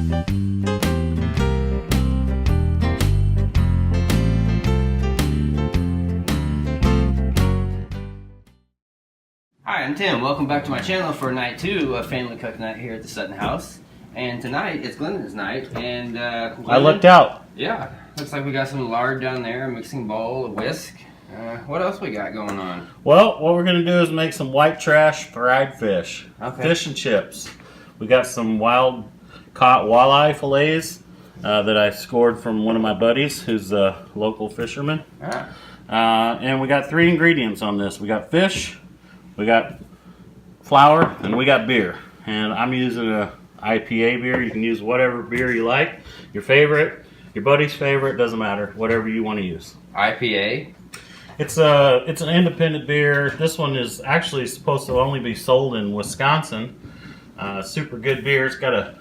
Hi, I'm Tim. Welcome back to my channel for night 2 of Family Cook Night here at the Sutton House. And tonight it's Glennon's night, and Glennon, I looked out. Yeah, looks like we got some lard down there, a mixing bowl, a whisk. What else we got going on? Well, what we're going to do is make some white trash fried fish. Okay. Fish and chips. We got some wild caught walleye fillets that I scored from one of my buddies who's a local fisherman. And we got 3 ingredients on this. We got fish, we got flour, and we got beer. And I'm using a IPA beer. You can use whatever beer you like. Your favorite, your buddy's favorite, doesn't matter. Whatever you want to use. IPA? It's an independent beer. This one is actually supposed to only be sold in Wisconsin. Super good beer. It's got a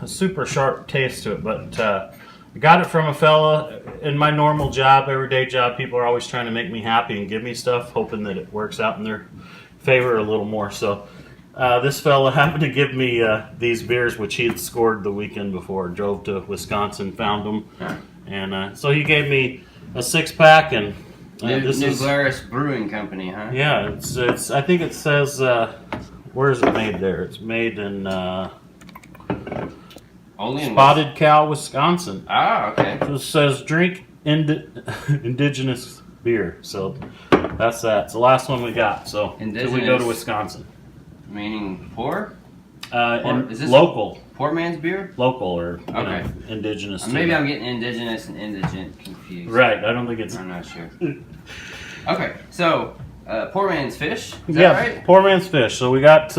super sharp taste to it. But I got it from a fella in my normal job, everyday job. People are always trying to make me happy and give me stuff, hoping that it works out in their favor a little more. So this fella happened to give me these beers, which he had scored the weekend before. Drove to Wisconsin, found them, and so he gave me a 6-pack, and this is Glarus Brewing Company, huh? Yeah, it's. I think it says where is it made there? It's made in Only in Spotted Cow, Wisconsin. Ah, okay. So it says drink indigenous beer. So that's that. It's the last one we got. So until we go to Wisconsin. Meaning poor? And is this local. Poor man's beer? Local or okay. Indigenous. Maybe I'm getting indigenous and indigent confused. Right. I don't think it's. I'm not sure. Okay, so poor man's fish. Is that right? Poor man's fish. So we got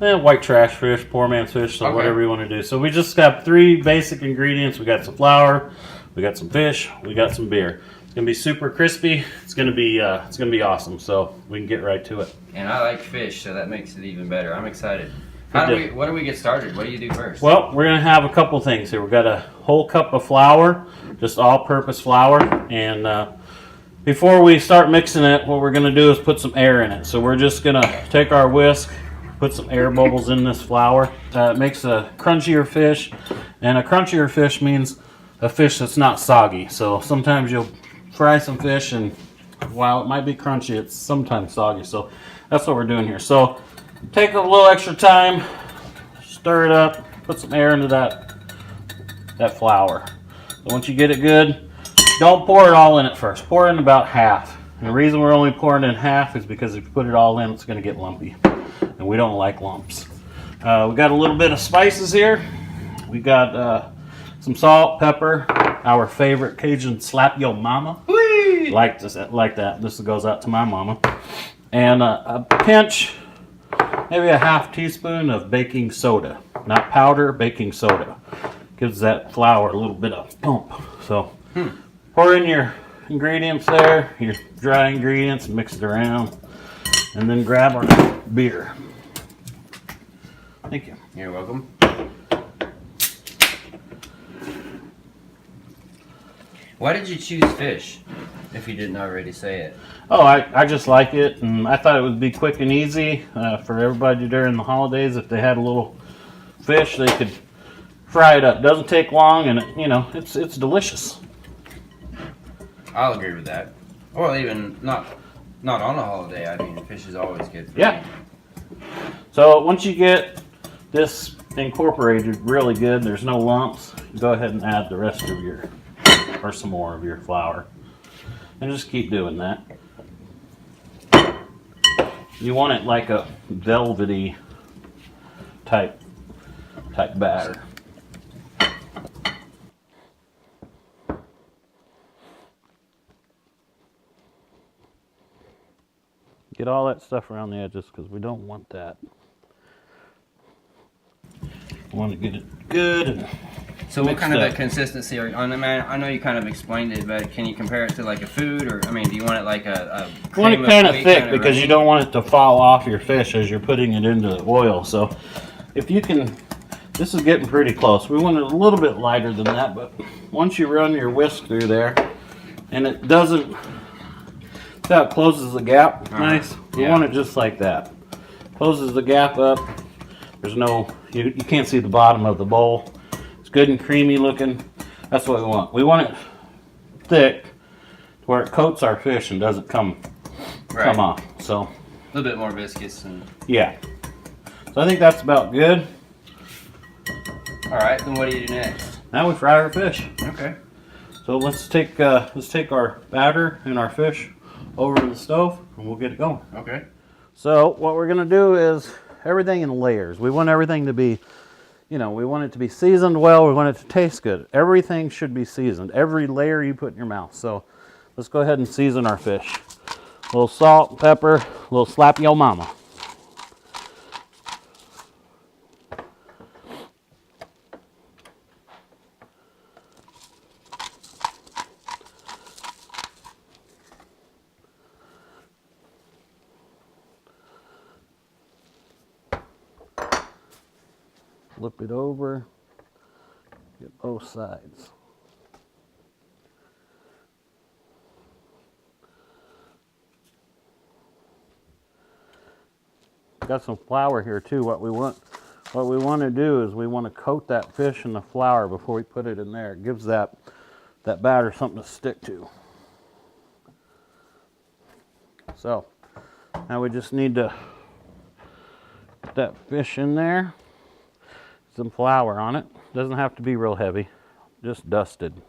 white trash fish, poor man's fish, so whatever you want to do. So we just got 3 basic ingredients. We got some flour, we got some fish, we got some beer. It's gonna be super crispy. It's gonna be awesome. So we can get right to it. And I like fish, so that makes it even better. I'm excited. What do we get started? What do you do first? Well, we're gonna have a couple things here. We've got a whole cup of flour, just all-purpose flour, and before we start mixing it, what we're gonna do is put some air in it. So we're just gonna take our whisk, put some air bubbles in this flour. It makes a crunchier fish, and a crunchier fish means a fish that's not soggy. So sometimes you'll fry some fish, and while it might be crunchy, it's sometimes soggy. So that's what we're doing here. So take a little extra time, stir it up, put some air into that flour. So once you get it good, don't pour it all in at first. Pour in about half. And the reason we're only pouring in half is because if you put it all in, it's going to get lumpy. And we don't like lumps. We got a little bit of spices here. We got some salt, pepper, our favorite Cajun slap yo mama. Whee! Like that. This goes out to my mama. And a pinch, maybe a half teaspoon of baking soda. Not powder, baking soda. Gives that flour a little bit of pump. So pour in your ingredients there, your dry ingredients, mix it around, and then grab our beer. Thank you. You're welcome. Why did you choose fish, if you didn't already say it? Oh, I just like it, and I thought it would be quick and easy for everybody during the holidays. If they had a little fish, they could fry it up. Doesn't take long, and it's delicious. I'll agree with that. Or even not on a holiday. I mean, fish is always good for me. So once you get this incorporated really good, there's no lumps, go ahead and add the rest of your, or some more of your flour. And just keep doing that. You want it like a velvety type batter. Get all that stuff around the edges because we don't want that. We want to get it good. And so what kind of a consistency are you on? I know you kind of explained it, but can you compare it to like a food, or do you want it like a you want it kind of thick because you don't want it to fall off your fish as you're putting it into the oil. So if you can, this is getting pretty close. We want it a little bit lighter than that, but once you run your whisk through there, and it doesn't, see how it closes the gap? Nice. We want it just like that. Closes the gap up. There's no, you can't see the bottom of the bowl. It's good and creamy looking. That's what we want. We want it thick where it coats our fish and doesn't come off. So a little bit more viscous. And... yeah. So I think that's about good. All right, then what do you do next? Now we fry our fish. Okay. So let's take our batter and our fish over to the stove and we'll get it going. Okay. So what we're gonna do is everything in layers. We want everything to be, we want it to be seasoned well. We want it to taste good. Everything should be seasoned. Every layer you put in your mouth. So let's go ahead and season our fish. A little salt, pepper, a little slap yo mama. Flip it over, get both sides. Got some flour here too. What we want to do is we want to coat that fish in the flour before we put it in there. It gives that batter something to stick to. So now we just need to put that fish in there. Some flour on it. Doesn't have to be real heavy, just dusted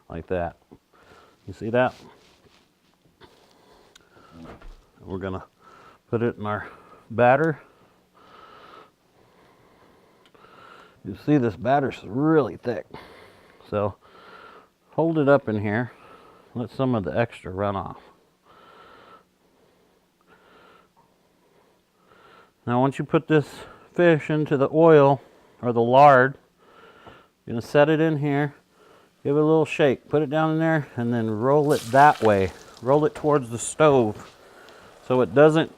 like that. You see that? We're gonna put it in our batter. You see this batter's really thick, so hold it up in here, let some of the extra run off. Now once you put this fish into the oil or the lard, you're going to set it in here, give it a little shake, put it down in there, and then roll it that way. Roll it towards the stove so it doesn't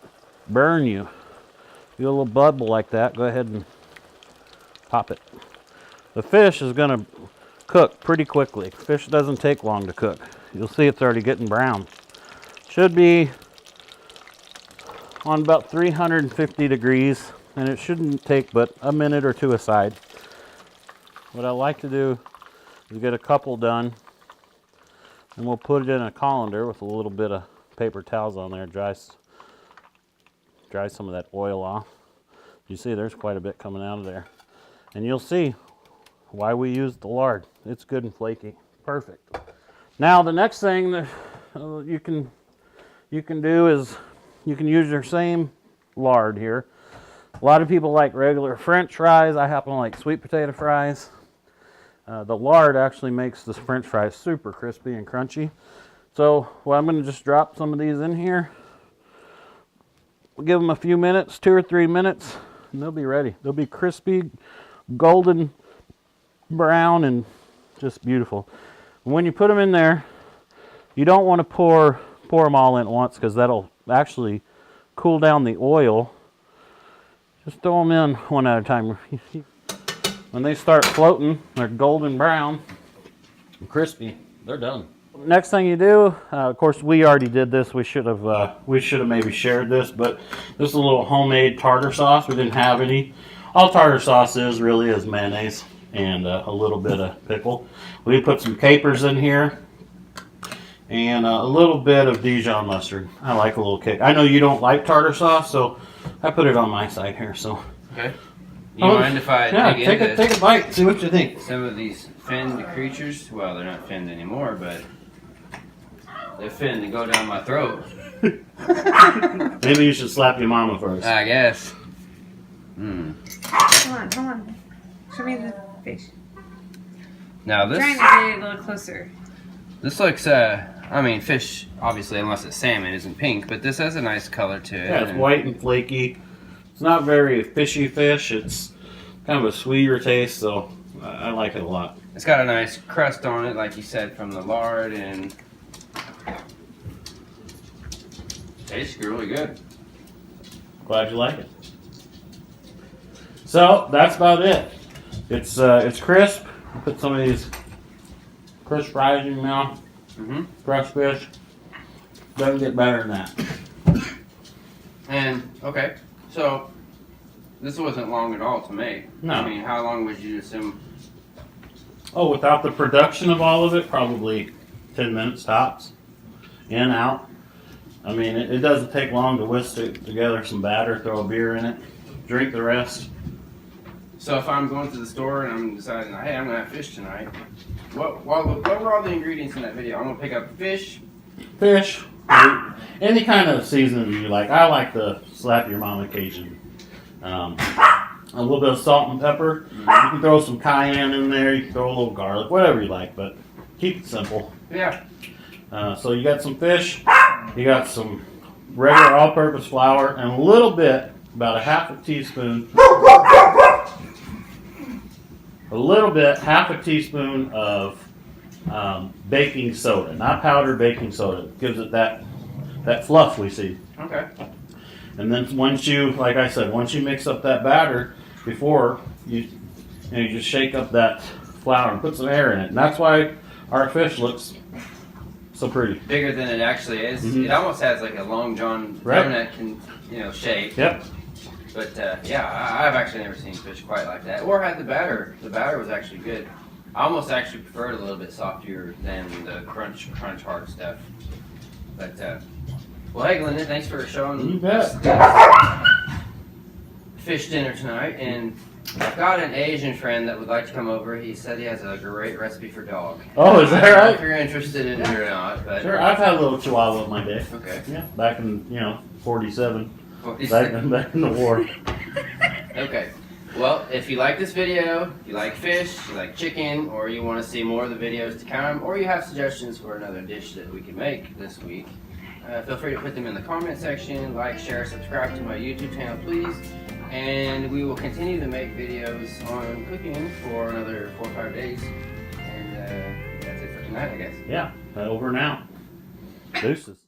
burn you. Do a little bubble like that, go ahead and pop it. The fish is going to cook pretty quickly. Fish doesn't take long to cook. You'll see it's already getting brown. Should be on about 350 degrees. And it shouldn't take but a minute or two aside. What I like to do is get a couple done, and we'll put it in a colander with a little bit of paper towels on there, dry some of that oil off. You see there's quite a bit coming out of there. And you'll see why we use the lard. It's good and flaky. Perfect. Now the next thing that you can do is you can use your same lard here. A lot of people like regular French fries. I happen to like sweet potato fries. The lard actually makes the French fries super crispy and crunchy. So I'm going to just drop some of these in here. We'll give them a few minutes, 2 or 3 minutes, and they'll be ready. They'll be crispy, golden brown, and just beautiful. And when you put them in there, you don't want to pour them all in at once because that'll actually cool down the oil. Just throw them in one at a time. When they start floating, they're golden brown and crispy. They're done. Next thing you do, of course, we already did this. We should have maybe shared this, but this is a little homemade tartar sauce. We didn't have any. All tartar sauce is really is mayonnaise and a little bit of pickle. We put some capers in here and a little bit of Dijon mustard. I like a little kick. I know you don't like tartar sauce, so I put it on my side here. So okay. You mind if I take a bite, see what you think. Some of these finned creatures, well, they're not finned anymore, but they're finned to go down my throat. Maybe you should slap your mama first. I guess. Come on. Show me the fish. Now this. I'm trying to get a little closer. This looks, fish, obviously, unless it's salmon, isn't pink, but this has a nice color to it. Yeah, it's white and flaky. It's not very fishy fish. It's kind of a sweeter taste, so I like it a lot. It's got a nice crust on it, like you said, from the lard, and tastes really good. Glad you like it. So that's about it. It's crisp. Put some of these crisp fries in your mouth. Fresh fish. Doesn't get better than that. And okay, so This wasn't long at all to make. No. I mean, how long would you assume? Oh, without the production of all of it, probably 10 minutes tops. In, out. I mean, it doesn't take long to whisk together some batter, throw a beer in it, drink the rest. So if I'm going to the store and I'm deciding, hey, I'm gonna have fish tonight, what were all the ingredients in that video? I'm gonna pick up fish. Fish, meat, any kind of seasoning you like. I like the slap your mama Cajun. A little bit of salt and pepper. You can throw some cayenne in there. You can throw a little garlic, whatever you like, but keep it simple. Yeah. So you got some fish. You got some regular all-purpose flour and a little bit, about a half a teaspoon. Half a teaspoon of baking soda, not powdered baking soda. It gives it that fluff we see. Okay. And then once you, like I said, once you mix up that batter, before you just shake up that flour and put some air in it. And that's why our fish looks so pretty. Bigger than it actually is. Mhm. It almost has like a long john Right. donut shape. Yep. But yeah, I've actually never seen fish quite like that. Or had the batter. The batter was actually good. I almost actually preferred it a little bit softer than the crunch hard stuff. But well, hey Glenda, thanks for showing You bet. fish dinner tonight. And I've got an Asian friend that would like to come over. He said he has a great recipe for dog. Oh, is that I don't know right? if you're interested in it or not, but Sure. I've had a little Chihuahua in my day. okay. Yeah. Back in 47. Well, he Back said- in the war. Okay. Well, if you like this video, you like fish, you like chicken, or you want to see more of the videos to come, or you have suggestions for another dish that we can make this week, feel free to put them in the comment section. Like, share, subscribe to my YouTube channel, please. And we will continue to make videos on cooking for another 4 or 5 days. And that's it for tonight, I guess. Yeah. Over and out. Deuces.